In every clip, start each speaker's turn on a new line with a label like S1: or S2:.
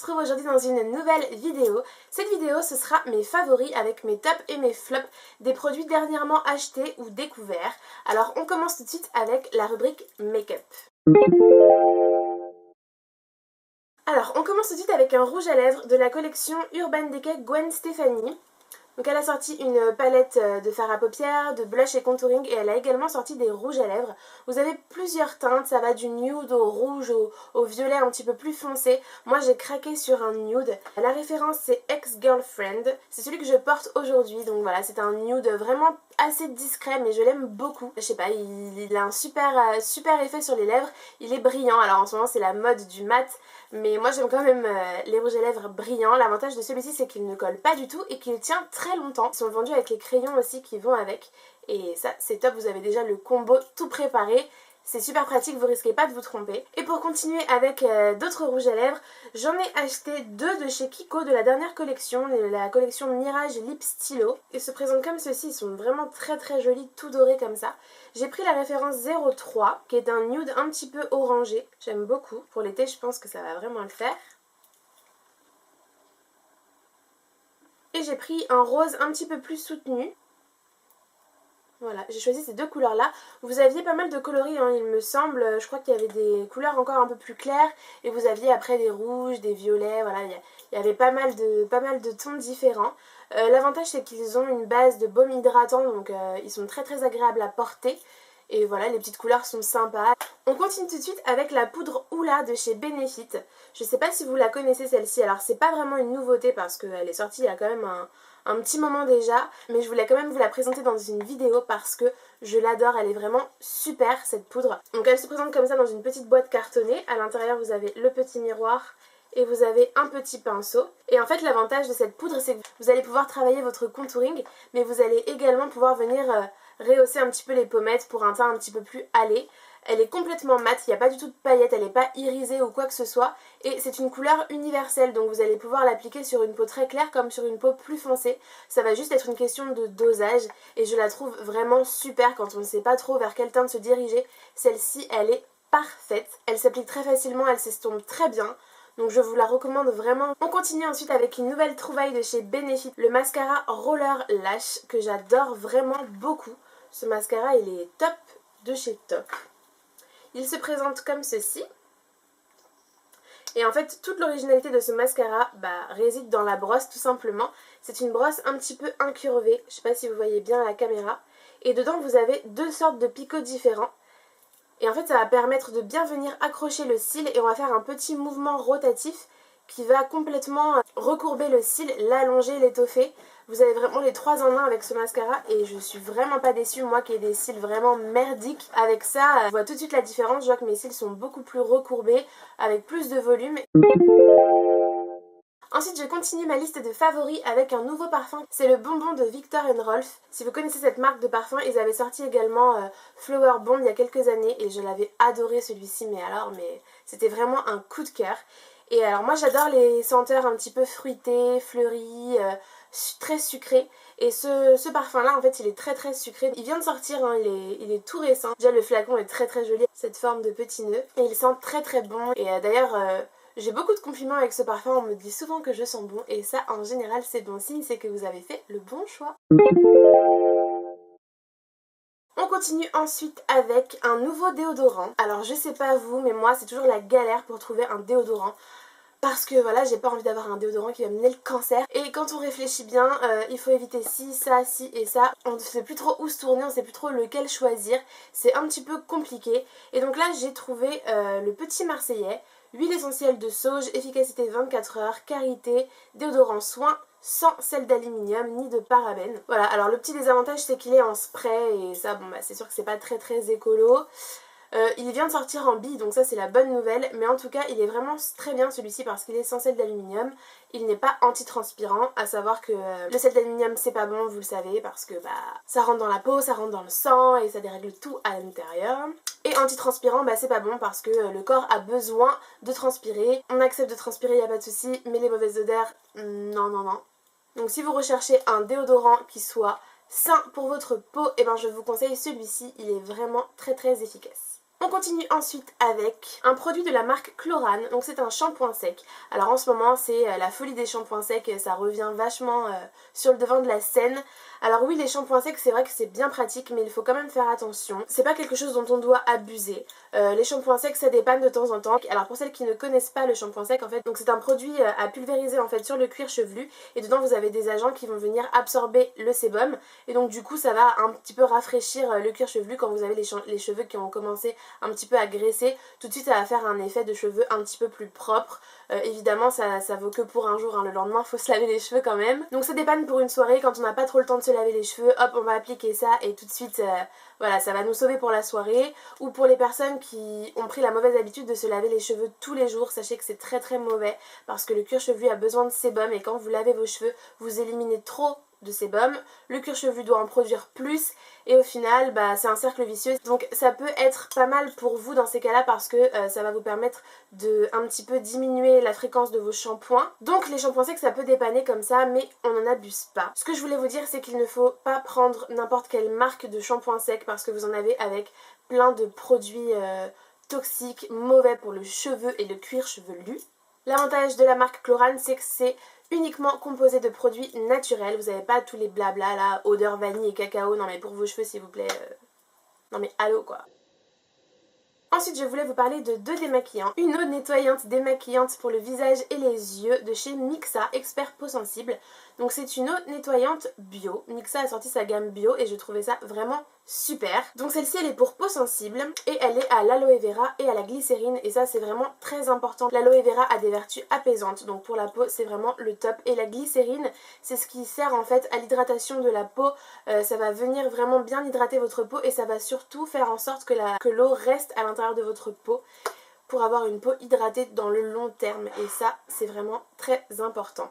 S1: retrouve aujourd'hui dans une nouvelle vidéo. Cette vidéo ce sera mes favoris avec mes tops et mes flops des produits dernièrement achetés ou découverts. Alors on commence tout de suite avec la rubrique make-up. Alors on commence tout de suite avec un rouge à lèvres de la collection Urban Decay Gwen Stefani. Donc elle a sorti une palette de fard à paupières, de blush et contouring et elle a également sorti des rouges à lèvres. Vous avez plusieurs teintes, ça va du nude au rouge, au violet un petit peu plus foncé. Moi j'ai craqué sur un nude. La référence c'est Ex-Girlfriend, c'est celui que je porte aujourd'hui. Donc voilà, c'est un nude vraiment assez discret mais je l'aime beaucoup. Je sais pas, il a un super effet sur les lèvres, il est brillant. Alors en ce moment c'est la mode du mat. Mais moi j'aime quand même les rouges à lèvres brillants. L'avantage de celui-ci c'est qu'il ne colle pas du tout et qu'il tient très longtemps. Ils sont vendus avec les crayons aussi qui vont avec. Et ça c'est top, vous avez déjà le combo tout préparé. C'est super pratique, vous risquez pas de vous tromper. Et pour continuer avec d'autres rouges à lèvres, j'en ai acheté deux de chez Kiko de la dernière collection, la collection Mirage Lip Stylo. Ils se présentent comme ceci, ils sont vraiment très jolis, tout dorés comme ça. J'ai pris la référence 03, qui est un nude un petit peu orangé. J'aime beaucoup. Pour l'été, je pense que ça va vraiment le faire. Et j'ai pris un rose un petit peu plus soutenu. Voilà, j'ai choisi ces deux couleurs-là. Vous aviez pas mal de coloris, hein, il me semble. Je crois qu'il y avait des couleurs encore un peu plus claires. Et vous aviez après des rouges, des violets. Voilà, il y avait pas mal de tons différents. L'avantage, c'est qu'ils ont une base de baume hydratant. Donc, ils sont très agréables à porter. Et voilà, les petites couleurs sont sympas. On continue tout de suite avec la poudre Hoola de chez Benefit. Je sais pas si vous la connaissez celle-ci. Alors, c'est pas vraiment une nouveauté parce qu'elle est sortie il y a quand même un petit moment déjà, mais je voulais quand même vous la présenter dans une vidéo parce que je l'adore, elle est vraiment super cette poudre. Donc elle se présente comme ça dans une petite boîte cartonnée, à l'intérieur vous avez le petit miroir et vous avez un petit pinceau. Et en fait l'avantage de cette poudre c'est que vous allez pouvoir travailler votre contouring, mais vous allez également pouvoir venir rehausser un petit peu les pommettes pour un teint un petit peu plus hâlé. Elle est complètement mate, il n'y a pas du tout de paillettes, elle n'est pas irisée ou quoi que ce soit. Et c'est une couleur universelle, donc vous allez pouvoir l'appliquer sur une peau très claire comme sur une peau plus foncée. Ça va juste être une question de dosage et je la trouve vraiment super quand on ne sait pas trop vers quelle teinte se diriger. Celle-ci, elle est parfaite. Elle s'applique très facilement, elle s'estompe très bien. Donc je vous la recommande vraiment. On continue ensuite avec une nouvelle trouvaille de chez Benefit, le mascara Roller Lash que j'adore vraiment beaucoup. Ce mascara, il est top de chez Top. Il se présente comme ceci. Et en fait, toute l'originalité de ce mascara réside dans la brosse tout simplement. C'est une brosse un petit peu incurvée, je ne sais pas si vous voyez bien à la caméra. Et dedans, vous avez deux sortes de picots différents. Et en fait, ça va permettre de bien venir accrocher le cil et on va faire un petit mouvement rotatif qui va complètement recourber le cil, l'allonger, l'étoffer. Vous avez vraiment les trois en un avec ce mascara et je suis vraiment pas déçue, moi qui ai des cils vraiment merdiques. Avec ça, je vois tout de suite la différence, je vois que mes cils sont beaucoup plus recourbés, avec plus de volume. Ensuite, je continue ma liste de favoris avec un nouveau parfum. C'est le bonbon de Viktor & Rolf. Si vous connaissez cette marque de parfum, ils avaient sorti également Flower Bomb il y a quelques années et je l'avais adoré celui-ci, mais c'était vraiment un coup de cœur. Et alors moi j'adore les senteurs un petit peu fruitées, fleuries, très sucrées. Et ce parfum là en fait il est très sucré. Il vient de sortir, hein, il est tout récent. Déjà le flacon est très joli, cette forme de petit nœud. Et il sent très bon. Et d'ailleurs j'ai beaucoup de compliments avec ce parfum, on me dit souvent que je sens bon. Et ça en général c'est bon signe, c'est que vous avez fait le bon choix. On continue ensuite avec un nouveau déodorant. Alors je sais pas vous, mais moi c'est toujours la galère pour trouver un déodorant. Parce que voilà, j'ai pas envie d'avoir un déodorant qui va me mener le cancer. Et quand on réfléchit bien, il faut éviter ci et ça. On ne sait plus trop où se tourner, on ne sait plus trop lequel choisir. C'est un petit peu compliqué. Et donc là, j'ai trouvé le petit Marseillais. Huile essentielle de sauge, efficacité 24 heures, karité, déodorant soin, sans sel d'aluminium ni de parabènes. Voilà, alors le petit désavantage c'est qu'il est en spray et ça, c'est sûr que c'est pas très écolo. Il vient de sortir en bille, donc ça c'est la bonne nouvelle, mais en tout cas il est vraiment très bien celui-ci parce qu'il est sans sel d'aluminium, il n'est pas antitranspirant, à savoir que le sel d'aluminium c'est pas bon, vous le savez, parce que ça rentre dans la peau, ça rentre dans le sang et ça dérègle tout à l'intérieur. Et antitranspirant, c'est pas bon parce que le corps a besoin de transpirer, on accepte de transpirer, y a pas de souci, mais les mauvaises odeurs, non. Donc si vous recherchez un déodorant qui soit sain pour votre peau, et je vous conseille celui-ci, il est vraiment très efficace. On continue ensuite avec un produit de la marque Chlorane, donc c'est un shampoing sec. Alors en ce moment c'est la folie des shampoings secs, ça revient vachement sur le devant de la scène. Alors oui, les shampoings secs c'est vrai que c'est bien pratique, mais il faut quand même faire attention. C'est pas quelque chose dont on doit abuser. Les shampoings secs ça dépanne de temps en temps. Alors pour celles qui ne connaissent pas le shampoing sec en fait, donc c'est un produit à pulvériser en fait sur le cuir chevelu, et dedans vous avez des agents qui vont venir absorber le sébum, et donc du coup ça va un petit peu rafraîchir le cuir chevelu quand vous avez les cheveux qui ont commencé un petit peu à graisser. Tout de suite ça va faire un effet de cheveux un petit peu plus propre. Évidemment ça vaut que pour un jour, hein. Le lendemain faut se laver les cheveux quand même. Donc ça dépanne pour une soirée quand on n'a pas trop le temps de se laver les cheveux, hop on va appliquer ça et tout de suite voilà, ça va nous sauver pour la soirée. Ou pour les personnes qui ont pris la mauvaise habitude de se laver les cheveux tous les jours, sachez que c'est très très mauvais parce que le cuir chevelu a besoin de sébum, et quand vous lavez vos cheveux vous éliminez trop de sébum, le cuir chevelu doit en produire plus, et au final c'est un cercle vicieux. Donc ça peut être pas mal pour vous dans ces cas là parce que ça va vous permettre de un petit peu diminuer la fréquence de vos shampoings. Donc les shampoings secs ça peut dépanner comme ça, mais on n'en abuse pas. Ce que je voulais vous dire c'est qu'il ne faut pas prendre n'importe quelle marque de shampoing sec parce que vous en avez avec plein de produits toxiques, mauvais pour le cheveu et le cuir chevelu. L'avantage de la marque Chlorane c'est que c'est uniquement composé de produits naturels. Vous n'avez pas tous les blabla là, odeur vanille et cacao. Non mais pour vos cheveux s'il vous plaît, non mais allô quoi. Ensuite je voulais vous parler de deux démaquillants. Une eau nettoyante démaquillante pour le visage et les yeux de chez Mixa Expert Peau Sensible. Donc c'est une eau nettoyante bio. Mixa a sorti sa gamme bio et je trouvais ça vraiment super. Donc celle-ci elle est pour peau sensible et elle est à l'aloe vera et à la glycérine, et ça c'est vraiment très important. L'aloe vera a des vertus apaisantes, donc pour la peau c'est vraiment le top, et la glycérine c'est ce qui sert en fait à l'hydratation de la peau. Ça va venir vraiment bien hydrater votre peau et ça va surtout faire en sorte que l'eau reste à l'intérieur de votre peau pour avoir une peau hydratée dans le long terme, et ça c'est vraiment très important.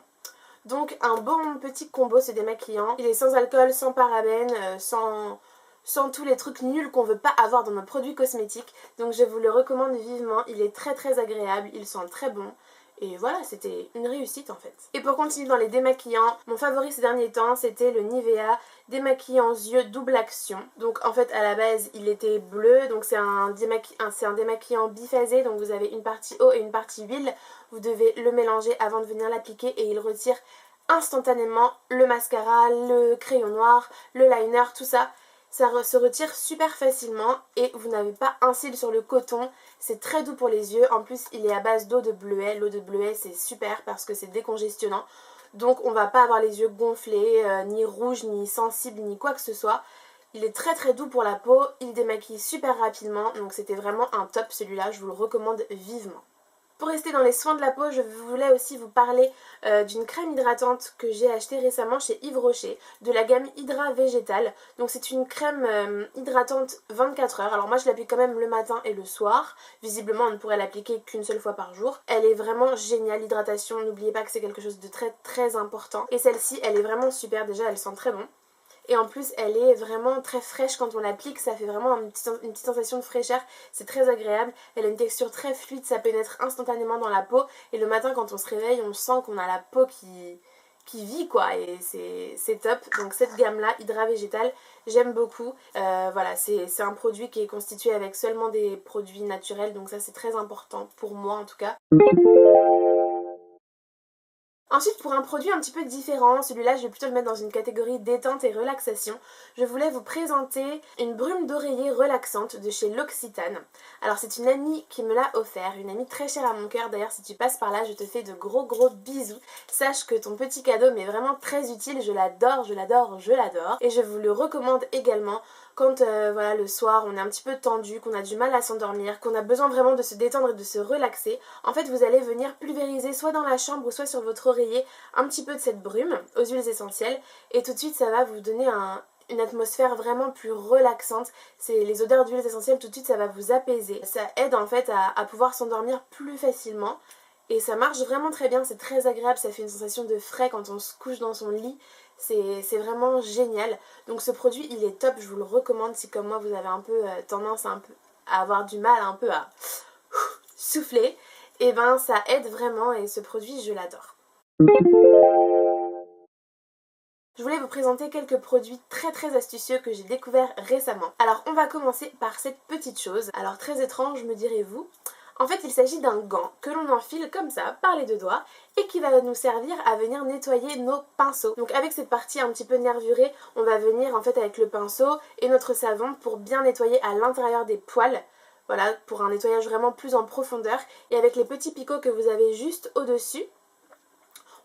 S1: Donc un bon petit combo ce démaquillant, il est sans alcool, sans parabènes, sans tous les trucs nuls qu'on veut pas avoir dans nos produits cosmétiques. Donc je vous le recommande vivement, il est très très agréable, il sent très bon. Et voilà, c'était une réussite en fait. Et pour continuer dans les démaquillants, mon favori ces derniers temps c'était le Nivea démaquillant yeux double action. Donc en fait à la base il était bleu, donc c'est un démaquillant biphasé, donc vous avez une partie eau et une partie huile. Vous devez le mélanger avant de venir l'appliquer et il retire instantanément le mascara, le crayon noir, le liner, tout ça. Ça se retire super facilement et vous n'avez pas un cil sur le coton. C'est très doux pour les yeux. En plus il est à base d'eau de bleuet. L'eau de bleuet c'est super parce que c'est décongestionnant. Donc on va pas avoir les yeux gonflés, ni rouges, ni sensibles, ni quoi que ce soit. Il est très très doux pour la peau. Il démaquille super rapidement. Donc c'était vraiment un top celui-là. Je vous le recommande vivement. Pour rester dans les soins de la peau, je voulais aussi vous parler d'une crème hydratante que j'ai achetée récemment chez Yves Rocher, de la gamme Hydra Végétale. Donc c'est une crème hydratante 24 heures. Alors moi je l'applique quand même le matin et le soir. Visiblement on ne pourrait l'appliquer qu'une seule fois par jour. Elle est vraiment géniale, l'hydratation. N'oubliez pas que c'est quelque chose de très très important. Et celle-ci elle est vraiment super, déjà elle sent très bon. Et en plus elle est vraiment très fraîche quand on l'applique, ça fait vraiment une petite sensation de fraîcheur, c'est très agréable. Elle a une texture très fluide, ça pénètre instantanément dans la peau et le matin quand on se réveille on sent qu'on a la peau qui vit quoi, et c'est top. Donc cette gamme là, Hydra Végétale, j'aime beaucoup. Voilà, c'est un produit qui est constitué avec seulement des produits naturels, donc ça c'est très important pour moi en tout cas. Ensuite pour un produit un petit peu différent, celui-là je vais plutôt le mettre dans une catégorie détente et relaxation, je voulais vous présenter une brume d'oreiller relaxante de chez L'Occitane. Alors c'est une amie qui me l'a offert, une amie très chère à mon cœur, d'ailleurs si tu passes par là je te fais de gros bisous. Sache que ton petit cadeau m'est vraiment très utile, je l'adore, je l'adore, je l'adore. Et je vous le recommande également quand voilà, le soir on est un petit peu tendu, qu'on a du mal à s'endormir, qu'on a besoin vraiment de se détendre et de se relaxer. En fait vous allez venir pulvériser soit dans la chambre ou soit sur votre oreiller un petit peu de cette brume aux huiles essentielles, et tout de suite ça va vous donner une atmosphère vraiment plus relaxante. C'est les odeurs d'huiles essentielles, tout de suite ça va vous apaiser. Ça aide en fait à pouvoir s'endormir plus facilement. Et ça marche vraiment très bien, c'est très agréable, ça fait une sensation de frais quand on se couche dans son lit. C'est vraiment génial. Donc ce produit il est top, je vous le recommande si comme moi vous avez un peu tendance à avoir du mal un peu à souffler. Et ben ça aide vraiment et ce produit je l'adore. Je voulais vous présenter quelques produits très astucieux que j'ai découverts récemment. Alors on va commencer par cette petite chose. Alors très étrange me direz-vous. En fait il s'agit d'un gant que l'on enfile comme ça par les deux doigts et qui va nous servir à venir nettoyer nos pinceaux. Donc avec cette partie un petit peu nervurée, on va venir en fait avec le pinceau et notre savon pour bien nettoyer à l'intérieur des poils. Voilà, pour un nettoyage vraiment plus en profondeur. Et avec les petits picots que vous avez juste au-dessus,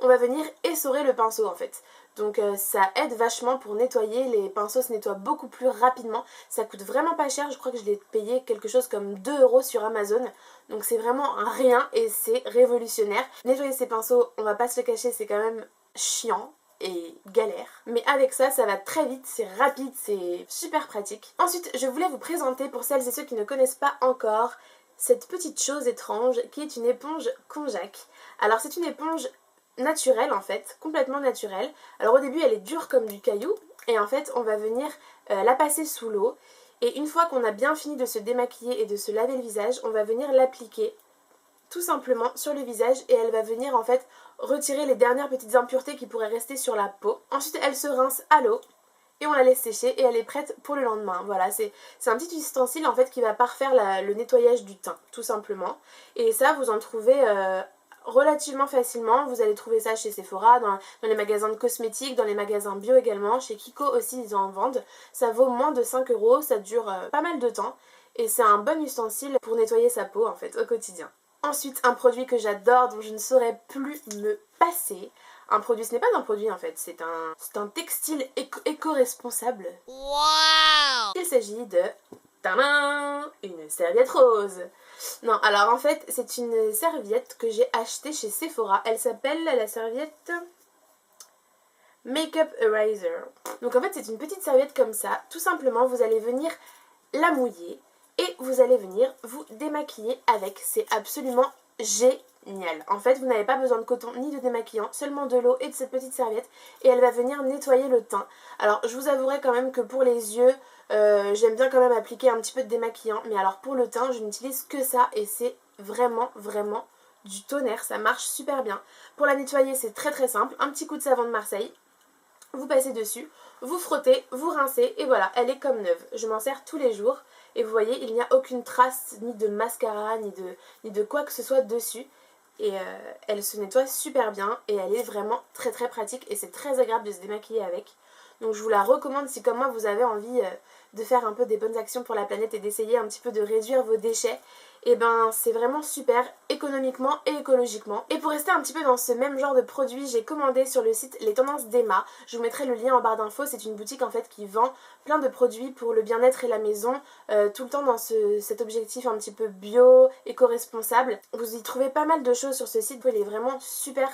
S1: on va venir essorer le pinceau en fait. Donc ça aide vachement pour nettoyer, les pinceaux se nettoient beaucoup plus rapidement. Ça coûte vraiment pas cher, je crois que je l'ai payé quelque chose comme 2 € sur Amazon. Donc c'est vraiment un rien et c'est révolutionnaire. Nettoyer ces pinceaux, on va pas se le cacher, c'est quand même chiant et galère. Mais avec ça, ça va très vite, c'est rapide, c'est super pratique. Ensuite, je voulais vous présenter pour celles et ceux qui ne connaissent pas encore cette petite chose étrange qui est une éponge Konjac. Alors c'est une éponge naturelle en fait, complètement naturelle. Alors au début elle est dure comme du caillou et en fait on va venir la passer sous l'eau et une fois qu'on a bien fini de se démaquiller et de se laver le visage, on va venir l'appliquer tout simplement sur le visage et elle va venir en fait retirer les dernières petites impuretés qui pourraient rester sur la peau. Ensuite elle se rince à l'eau et on la laisse sécher et elle est prête pour le lendemain. Voilà, c'est un petit ustensile en fait qui va parfaire le nettoyage du teint tout simplement. Et ça vous en trouvez relativement facilement, vous allez trouver ça chez Sephora, dans les magasins de cosmétiques, dans les magasins bio également, chez Kiko aussi ils en vendent. Ça vaut moins de 5 €, ça dure pas mal de temps et c'est un bon ustensile pour nettoyer sa peau en fait au quotidien. Ensuite un produit que j'adore, dont je ne saurais plus me passer. Un produit, ce n'est pas un produit en fait, c'est un textile éco-responsable. Wow. Il s'agit de tadam, une serviette rose. Non, alors en fait, c'est une serviette que j'ai achetée chez Sephora. Elle s'appelle la serviette Makeup Eraser. Donc en fait, c'est une petite serviette comme ça. Tout simplement, vous allez venir la mouiller et vous allez venir vous démaquiller avec. C'est absolument génial. En fait, vous n'avez pas besoin de coton ni de démaquillant, seulement de l'eau et de cette petite serviette et elle va venir nettoyer le teint. Alors, je vous avouerai quand même que pour les yeux, j'aime bien quand même appliquer un petit peu de démaquillant, mais alors pour le teint, je n'utilise que ça et c'est vraiment du tonnerre, ça marche super bien. Pour la nettoyer, c'est très simple, un petit coup de savon de Marseille, vous passez dessus, vous frottez, vous rincez et voilà, elle est comme neuve. Je m'en sers tous les jours et vous voyez, il n'y a aucune trace ni de mascara ni de quoi que ce soit dessus. Et elle se nettoie super bien et elle est vraiment très pratique et c'est très agréable de se démaquiller avec. Donc je vous la recommande si comme moi vous avez envie de faire un peu des bonnes actions pour la planète et d'essayer un petit peu de réduire vos déchets. Et ben c'est vraiment super économiquement et écologiquement. Et pour rester un petit peu dans ce même genre de produit, j'ai commandé sur le site Les Tendances d'Emma. Je vous mettrai le lien en barre d'infos, c'est une boutique en fait qui vend plein de produits pour le bien-être et la maison, tout le temps dans cet objectif un petit peu bio, éco-responsable. Vous y trouvez pas mal de choses sur ce site, il est vraiment super.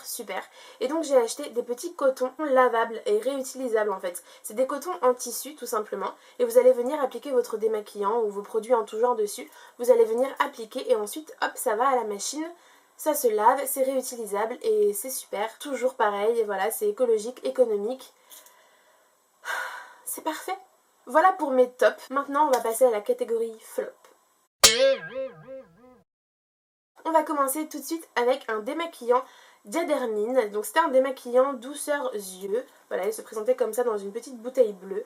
S1: Et donc j'ai acheté des petits cotons lavables et réutilisables en fait. C'est des cotons en tissu tout simplement et vous allez venir appliquer votre démaquillant ou vos produits en tout genre dessus. Vous allez venir appliquer et ensuite hop ça va à la machine. Ça se lave, c'est réutilisable et c'est super. Toujours pareil, et voilà, c'est écologique, économique. C'est parfait. Voilà pour mes tops. Maintenant, on va passer à la catégorie flop. On va commencer tout de suite avec un démaquillant Diadermine. Donc c'était un démaquillant douceur yeux. Voilà, il se présentait comme ça dans une petite bouteille bleue.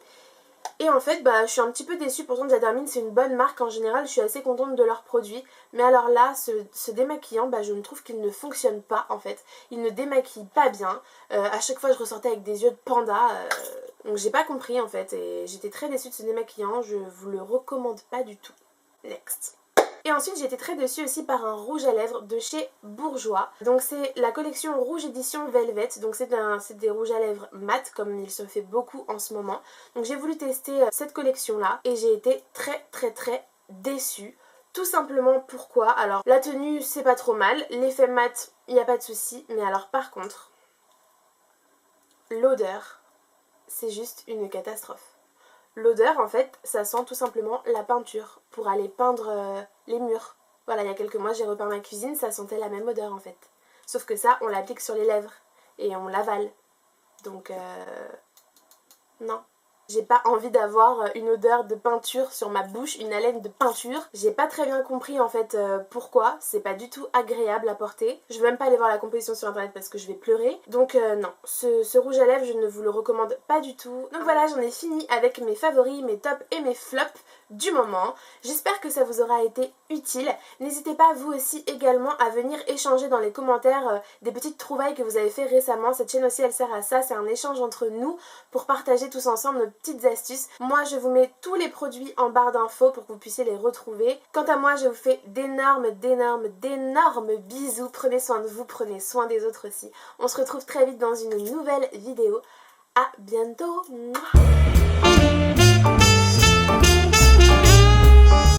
S1: Et en fait, je suis un petit peu déçue, pourtant Diadermine c'est une bonne marque en général, je suis assez contente de leurs produits. Mais alors là, ce démaquillant, je me trouve qu'il ne fonctionne pas en fait. Il ne démaquille pas bien. À chaque fois je ressortais avec des yeux de panda. Donc j'ai pas compris en fait et j'étais très déçue de ce démaquillant, je vous le recommande pas du tout. Next. Et ensuite j'ai été très déçue aussi par un rouge à lèvres de chez Bourjois. Donc c'est la collection Rouge Édition Velvet. Donc c'est des rouges à lèvres mat comme il se fait beaucoup en ce moment. Donc j'ai voulu tester cette collection là et j'ai été très déçue. Tout simplement pourquoi? Alors la tenue c'est pas trop mal, l'effet mat il n'y a pas de souci. Mais alors par contre l'odeur c'est juste une catastrophe. L'odeur, en fait, ça sent tout simplement la peinture pour aller peindre les murs. Voilà, il y a quelques mois, j'ai repeint ma cuisine, ça sentait la même odeur, en fait. Sauf que ça, on l'applique sur les lèvres et on l'avale. Donc, non. J'ai pas envie d'avoir une odeur de peinture sur ma bouche, une haleine de peinture. J'ai pas très bien compris en fait pourquoi, c'est pas du tout agréable à porter. Je vais même pas aller voir la composition sur internet parce que je vais pleurer. Donc non, ce rouge à lèvres je ne vous le recommande pas du tout. Donc voilà, j'en ai fini avec mes favoris, mes tops et mes flops du moment. J'espère que ça vous aura été utile. N'hésitez pas vous aussi également à venir échanger dans les commentaires des petites trouvailles que vous avez fait récemment. Cette chaîne aussi elle sert à ça, c'est un échange entre nous pour partager tous ensemble nos petites astuces. Moi je vous mets tous les produits en barre d'infos pour que vous puissiez les retrouver. Quant à moi je vous fais d'énormes bisous. Prenez soin de vous, prenez soin des autres aussi. On se retrouve très vite dans une nouvelle vidéo. À bientôt.